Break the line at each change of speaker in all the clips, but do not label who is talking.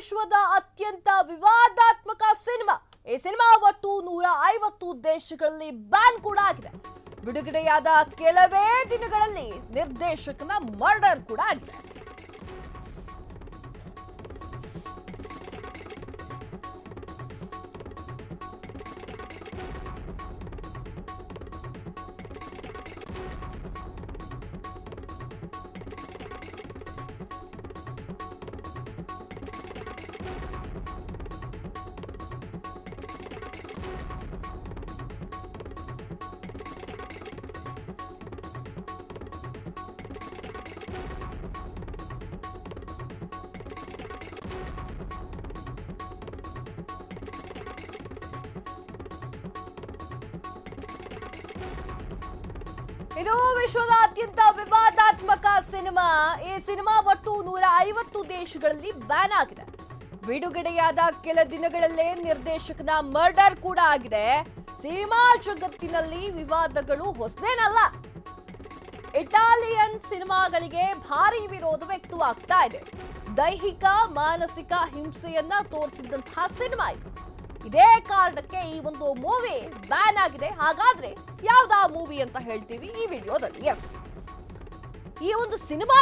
ವಿಶ್ವದ ಅತ್ಯಂತ ವಿವಾದಾತ್ಮಕ ಸಿನಿಮಾ. ಈ ಸಿನಿಮಾ ಒಟ್ಟು 150 ದೇಶಗಳಲ್ಲಿ ಬ್ಯಾನ್ ಕೂಡ ಆಗಿದೆ. ಬಿಡುಗಡೆಯಾದ ಕೆಲವೇ ದಿನಗಳಲ್ಲಿ ನಿರ್ದೇಶಕನ ಮರ್ಡರ್ ಕೂಡ ಆಗಿದೆ. ಇದು ವಿಶ್ವದ ಅತ್ಯಂತ ವಿವಾದಾತ್ಮಕ ಸಿನಿಮಾ. ಈ ಸಿನಿಮಾ ಒಟ್ಟು 150 ದೇಶಗಳಲ್ಲಿ ಬ್ಯಾನ್ ಆಗಿದೆ. ಬಿಡುಗಡೆಯಾದ ಕೆಲ ದಿನಗಳಲ್ಲೇ ನಿರ್ದೇಶಕನ ಮರ್ಡರ್ ಕೂಡ ಆಗಿದೆ. ಸಿನಿಮಾ ಜಗತ್ತಿನಲ್ಲಿ ವಿವಾದಗಳು ಹೊಸದೇನಲ್ಲ. ಇಟಾಲಿಯನ್ ಸಿನಿಮಾಗಳಿಗೆ ಭಾರಿ ವಿರೋಧ ವ್ಯಕ್ತವಾಗ್ತಾ ಇದೆ. ದೈಹಿಕ ಮಾನಸಿಕ ಹಿಂಸೆಯನ್ನ ತೋರಿಸಿದಂತಹ ಸಿನಿಮಾ ಇದು. ಇದೇ ಕಾರಣಕ್ಕೆ ಈ ಒಂದು ಮೂವಿ ಬ್ಯಾನ್ ಆಗಿದೆ. ಹಾಗಾದ್ರೆ ಯಾವ್ದಾ ಮೂವಿ ಅಂತ ಹೇಳ್ತೀವಿ ಈ ವಿಡಿಯೋದಲ್ಲಿ. ಎಸ್, ಈ ಒಂದು ಸಿನಿಮಾ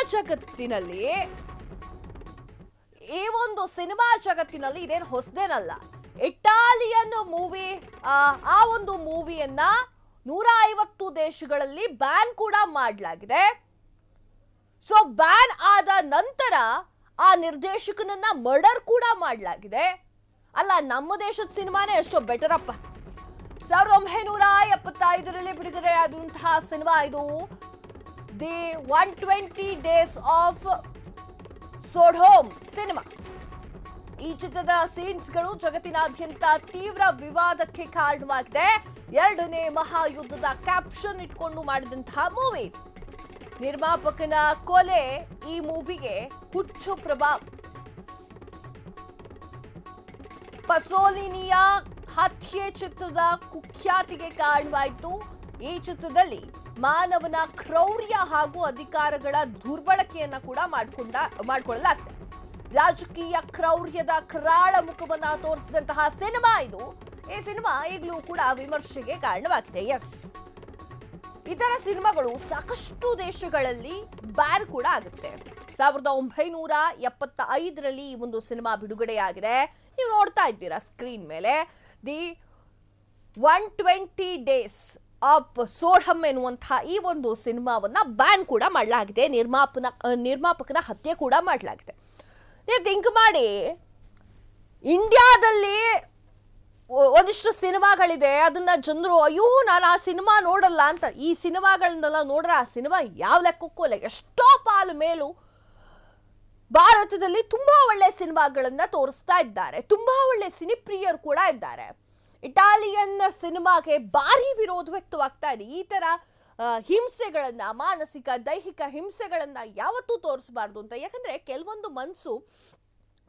ಜಗತ್ತಿನಲ್ಲಿ ಇದೇನು ಹೊಸದೇನಲ್ಲ. ಇಟಾಲಿಯನ್ ಮೂವಿ, ಆ ಒಂದು ಮೂವಿಯನ್ನ 150 ದೇಶಗಳಲ್ಲಿ ಬ್ಯಾನ್ ಕೂಡ ಮಾಡಲಾಗಿದೆ. ಸೊ ಬ್ಯಾನ್ ಆದ ನಂತರ ಆ ನಿರ್ದೇಶಕನನ್ನ ಮರ್ಡರ್ ಕೂಡ ಮಾಡಲಾಗಿದೆ. ಅಲ್ಲ, ನಮ್ಮ ದೇಶದ ಸಿನಿಮಾನೇ ಎಷ್ಟೋ ಬೆಟರ್ ಅಪ್ಪ. 1975ರಲ್ಲಿ ಬಿಡುಗಡೆಯಾದಂತಹ ಸಿನಿಮಾ ಇದು. The 120 days of Sodom cinema. ಈ ಚಿತ್ರದ ಸೀನ್ಸ್ಗಳು ಜಗತ್ತಿನಾದ್ಯಂತ ತೀವ್ರ ವಿವಾದಕ್ಕೆ ಕಾರಣವಾಗಿದೆ. ಎರಡನೇ ಮಹಾಯುದ್ಧದ ಕ್ಯಾಪ್ಷನ್ ಇಟ್ಕೊಂಡು ಮಾಡಿದಂತಹ ಮೂವಿ. ನಿರ್ಮಾಪಕನ ಕೊಲೆ ಈ ಮೂವಿಗೆ ಹುಚ್ಚು ಪ್ರಭಾವ. ಪಸೋಲಿನಿಯ ಹತ್ಯೆ ಚಿತ್ರದ ಕುಖ್ಯಾತಿಗೆ ಕಾರಣವಾಯಿತು. ಈ ಚಿತ್ರದಲ್ಲಿ ಮಾನವನ ಕ್ರೌರ್ಯ ಹಾಗೂ ಅಧಿಕಾರಗಳ ದುರ್ಬಳಕೆಯನ್ನ ಕೂಡ ಮಾಡಿಕೊಳ್ಳಲಾಗಿದೆ. ರಾಜಕೀಯ ಕ್ರೌರ್ಯದ ಕರಾಳ ಮುಖವನ್ನ ತೋರಿಸಿದಂತಹ ಸಿನಿಮಾ ಇದು. ಈ ಸಿನಿಮಾ ಈಗಲೂ ಕೂಡ ವಿಮರ್ಶೆಗೆ ಕಾರಣವಾಗಿದೆ. ಎಸ್, ಇತರ ಸಿನಿಮಾಗಳು ಸಾಕಷ್ಟು ದೇಶಗಳಲ್ಲಿ ಬ್ಯಾನ್ ಕೂಡ ಆಗುತ್ತೆ. 1975ರಲ್ಲಿ ಈ ಒಂದು ಸಿನಿಮಾ ಬಿಡುಗಡೆಯಾಗಿದೆ. ನೀವು ನೋಡ್ತಾ ಇದ್ದೀರಾ ಸ್ಕ್ರೀನ್ ಮೇಲೆ. ದಿ 120 ಡೇಸ್ ಆಫ್ ಸೋಡಮ್ ಎನ್ನುವಂತಹ ಈ ಒಂದು ಸಿನಿಮಾವನ್ನ ಬ್ಯಾನ್ ಕೂಡ ಮಾಡಲಾಗಿದೆ. ನಿರ್ಮಾಪಕನ ಹತ್ಯೆ ಕೂಡ ಮಾಡಲಾಗಿದೆ. ನೀವು ಥಿಂಕ್ ಮಾಡಿ, ಇಂಡಿಯಾದಲ್ಲಿ ಒಂದಿಷ್ಟು ಸಿನಿಮಾಗಳಿದೆ, ಅದನ್ನ ಜನರು ಅಯ್ಯೋ ನಾನು ಆ ಸಿನಿಮಾ ನೋಡಲ್ಲ ಅಂತ. ಈ ಸಿನಿಮಾಗಳನ್ನೆಲ್ಲ ನೋಡ್ರೆ ಆ ಸಿನಿಮಾ ಯಾವ ಲೆಕ್ಕಕ್ಕೂ ಅಲ್ಲ. ಎಷ್ಟೋ ಪಾಲು ಮೇಲೂ ಭಾರತದಲ್ಲಿ ತುಂಬಾ ಒಳ್ಳೆ ಸಿನಿಮಾಗಳನ್ನ ತೋರಿಸ್ತಾ ಇದ್ದಾರೆ. ತುಂಬಾ ಒಳ್ಳೆ ಸಿನಿಪ್ರಿಯರು ಕೂಡ ಇದ್ದಾರೆ. ಇಟಾಲಿಯನ್ ಸಿನಿಮಾಗೆ ಭಾರಿ ವಿರೋಧ ವ್ಯಕ್ತವಾಗ್ತಾ ಇದೆ. ಈ ತರ ಹಿಂಸೆಗಳನ್ನ, ಮಾನಸಿಕ ದೈಹಿಕ ಹಿಂಸೆಗಳನ್ನ ಯಾವತ್ತೂ ತೋರಿಸಬಾರ್ದು ಅಂತ. ಯಾಕಂದ್ರೆ ಕೆಲವೊಂದು ಮನಸ್ಸು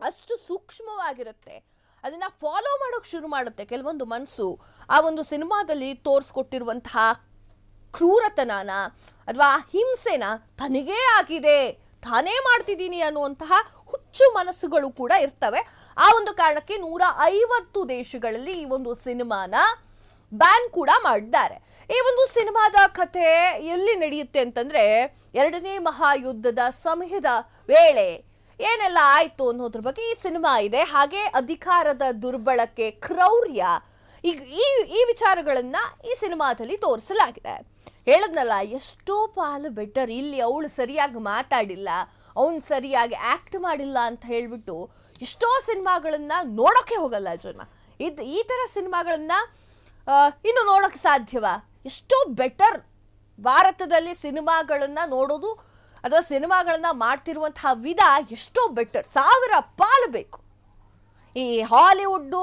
ಅಷ್ಟು ಸೂಕ್ಷ್ಮವಾಗಿರುತ್ತೆ, ಅದನ್ನ ಫಾಲೋ ಮಾಡೋಕೆ ಶುರು ಮಾಡುತ್ತೆ. ಕೆಲವೊಂದು ಮನಸ್ಸು ಆ ಒಂದು ಸಿನಿಮಾದಲ್ಲಿ ತೋರಿಸ್ಕೊಟ್ಟಿರುವಂತಹ ಕ್ರೂರತನನ ಅಥವಾ ಹಿಂಸೆನ ತನಗೇ ಆಗಿದೆ, ತಾನೇ ಮಾಡ್ತಿದ್ದೀನಿ ಅನ್ನುವಂತಹ ಹುಚ್ಚು ಮನಸ್ಸುಗಳು ಕೂಡ ಇರ್ತವೆ. ಆ ಒಂದು ಕಾರಣಕ್ಕೆ 150 ದೇಶಗಳಲ್ಲಿ ಈ ಒಂದು ಸಿನಿಮಾನ ಬ್ಯಾನ್ ಕೂಡ ಮಾಡಿದ್ದಾರೆ. ಈ ಒಂದು ಸಿನಿಮಾದ ಕಥೆ ಎಲ್ಲಿ ನಡೆಯುತ್ತೆ ಅಂತಂದ್ರೆ, ಎರಡನೇ ಮಹಾಯುದ್ಧದ ಸಮಯದ ವೇಳೆ ಏನೆಲ್ಲ ಆಯ್ತು ಅನ್ನೋದ್ರ ಬಗ್ಗೆ ಈ ಸಿನಿಮಾ ಇದೆ. ಹಾಗೆ ಅಧಿಕಾರದ ದುರ್ಬಳಕೆ, ಕ್ರೌರ್ಯ, ಈ ವಿಚಾರಗಳನ್ನ ಈ ಸಿನಿಮಾದಲ್ಲಿ ತೋರಿಸಲಾಗಿದೆ. ಹೇಳದ್ನಲ್ಲ, ಎಷ್ಟೋ ಪಾಲು ಬೆಟರ್. ಇಲ್ಲಿ ಅವಳು ಸರಿಯಾಗಿ ಮಾತಾಡಿಲ್ಲ, ಅವನು ಸರಿಯಾಗಿ ಆಕ್ಟ್ ಮಾಡಿಲ್ಲ ಅಂತ ಹೇಳ್ಬಿಟ್ಟು ಎಷ್ಟೋ ಸಿನಿಮಾಗಳನ್ನ ನೋಡೋಕೆ ಹೋಗಲ್ಲ ಜನ. ಈ ತರ ಸಿನಿಮಾಗಳನ್ನ ಇನ್ನು ನೋಡೋಕೆ ಸಾಧ್ಯವಾ? ಎಷ್ಟೋ ಬೆಟರ್. ಭಾರತದಲ್ಲಿ ಸಿನಿಮಾಗಳನ್ನ ನೋಡೋದು ಅಥವಾ ಸಿನಿಮಾಗಳನ್ನ ಮಾಡ್ತಿರುವಂತಹ ವಿಧ ಎಷ್ಟೋ ಬೆಟರ್. 1000 ಪಾಲು ಬೇಕು. ಈ ಹಾಲಿವುಡ್ಡು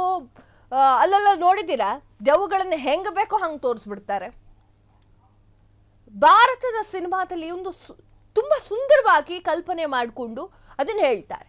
ಅಲ್ಲೆಲ್ಲ ನೋಡಿದ್ದೀರಾ, ದೆವ್ವಗಳನ್ನ ಹೆಂಗ್ ಬೇಕೋ ಹಂಗೆ ತೋರಿಸ್ಬಿಡ್ತಾರೆ. ಭಾರತದ ಸಿನಿಮಾದಲ್ಲಿ ಒಂದು ತುಂಬಾ ಸುಂದರವಾಗಿ ಕಲ್ಪನೆ ಮಾಡಿಕೊಂಡು ಅದನ್ನ ಹೇಳ್ತಾರೆ.